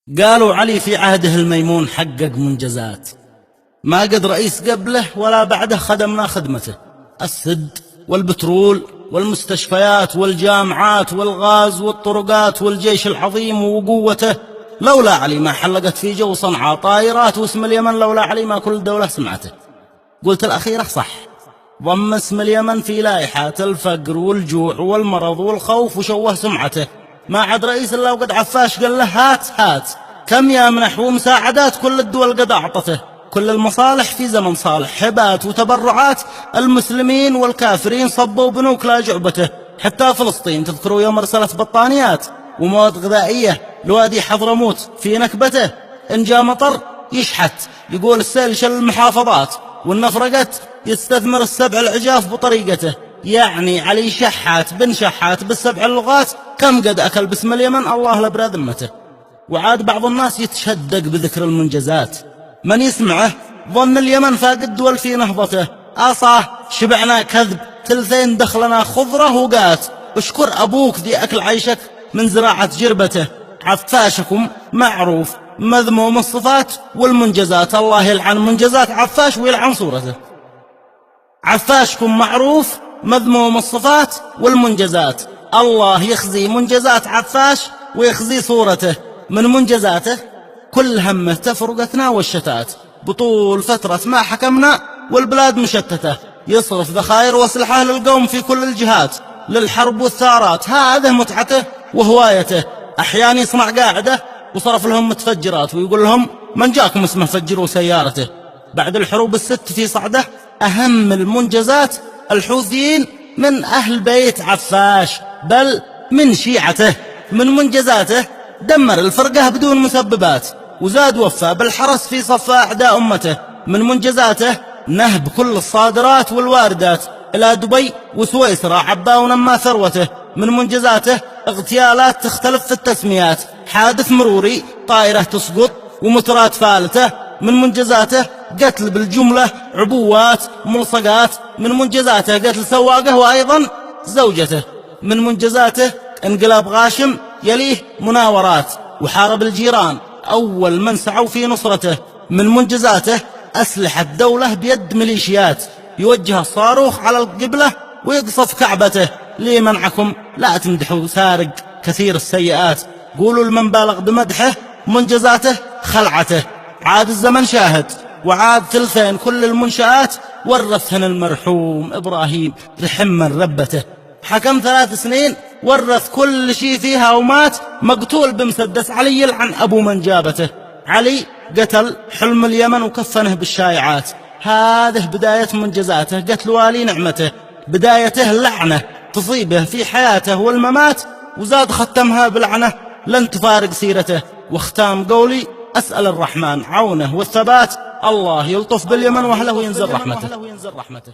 قالوا علي في عهده الميمون حقق منجزات ما قد رئيس قبله ولا بعده خدمنا خدمته. السد والبترول والمستشفيات والجامعات والغاز والطرقات والجيش العظيم وقوته. لولا علي ما حلقت في جو صنعاء طائرات، واسم اليمن لولا علي ما كل دولة سمعته. قلت الأخيرة صح، ضم اسم اليمن في لائحات الفقر والجوع والمرض والخوف وشوه سمعته. ما عاد رئيس إلا وقد عفاش قال له هات هات، كم يمنح ومساعدات كل الدول قد أعطته. كل المصالح في زمن صالح، هبات وتبرعات المسلمين والكافرين صبوا بنوك لا جعبته. حتى فلسطين تذكروا يوم أرسلت بطانيات ومواد غذائية لوادي حضرموت في نكبته. إن جاء مطر يشحت، يقول السيل شل المحافظات، والنفرقت يستثمر السبع العجاف بطريقته. يعني علي شحات بن شحات بالسبع اللغات، كم قد أكل باسم اليمن الله لبرا ذمته. وعاد بعض الناس يتشدق بذكر المنجزات، من يسمعه ظن اليمن فاق الدول في نهضته. أصاه شبعنا كذب، تلثين دخلنا خضره وقات. اشكر أبوك ذي أكل عيشك من زراعة جربته. عفاشكم معروف مذموم الصفات والمنجزات، الله يلعن منجزات عفاش ويلعن صورته. عفاشكم معروف مذموم الصفات والمنجزات، الله يخزي منجزات عفاش ويخزي صورته. من منجزاته كل همه تفرقتنا والشتات، بطول فترة ما حكمنا والبلاد مشتتة. يصرف ذخائر وسلحة للقوم في كل الجهات، للحرب والثارات هذه متعته وهوايته. أحيانا يصنع قاعدة وصرف لهم متفجرات، ويقول لهم من جاكم اسمه فجروا سيارته. بعد الحروب الست في صعده أهم المنجزات الحوثيين من أهل بيت عفاش، بل من شيعته. من منجزاته دمر الفرقة بدون مسببات، وزاد وفى بالحرس في صف أعداء أمته. من منجزاته نهب كل الصادرات والواردات إلى دبي وسويسرا، عبا ونمى ثروته. من منجزاته اغتيالات تختلف في التسميات، حادث مروري طائرة تسقط ومترات فالته. من منجزاته قتل بالجملة عبوات ملصقات. من منجزاته قتل سواقه وأيضا زوجته. من منجزاته انقلاب غاشم يليه مناورات، وحارب الجيران أول من سعوا في نصرته. من منجزاته أسلحة دولة بيد ميليشيات، يوجه الصاروخ على القبلة ويقصف كعبته. ليه منعكم لا تمدحوا سارق كثير السيئات؟ قولوا لمن بالغ بمدحه منجزاته خلعته. عاد الزمن شاهد، وعاد ثلثين كل المنشآت ورثهن المرحوم إبراهيم رحم من ربته. حكم 3 سنين ورث كل شيء فيها ومات، مقتول بمسدس علي يلعن أبو من جابته. علي قتل حلم اليمن وكفنه بالشائعات، هذه بداية منجزاته. قتل والي نعمته بدايته اللعنة تصيبه في حياته والممات، وزاد ختمها باللعنة لن تفارق سيرته. واختام قولي أسأل الرحمن عونه والثبات، الله يلطف باليمن وأهله وينزل رحمته.